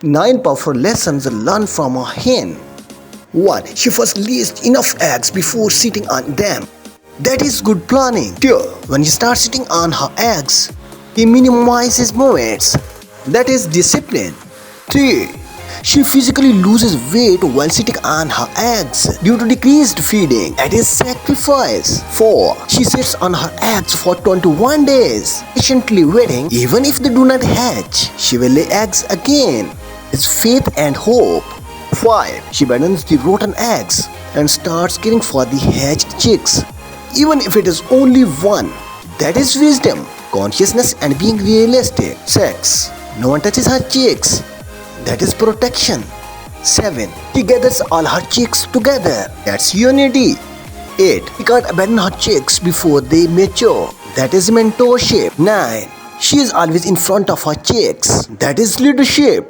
9 powerful lessons learned from a hen. 1. She first lays enough eggs before sitting on them. That is good planning. 2. When you start sitting on her eggs, he minimizes movements. That is discipline. 3. She physically loses weight while sitting on her eggs due to decreased feeding. That is sacrifice. 4. She sits on her eggs for 21 days, patiently waiting. Even if they do not hatch, she will lay eggs again. It's faith and hope. 5. She abandons the rotten eggs and starts caring for the hatched chicks, even if it is only one. That is wisdom, consciousness, and being realistic. 6. No one touches her chicks. That is protection. 7. She gathers all her chicks together. That's unity. 8. She can't abandon her chicks before they mature. That is mentorship. 9. She is always in front of her chicks. That is leadership.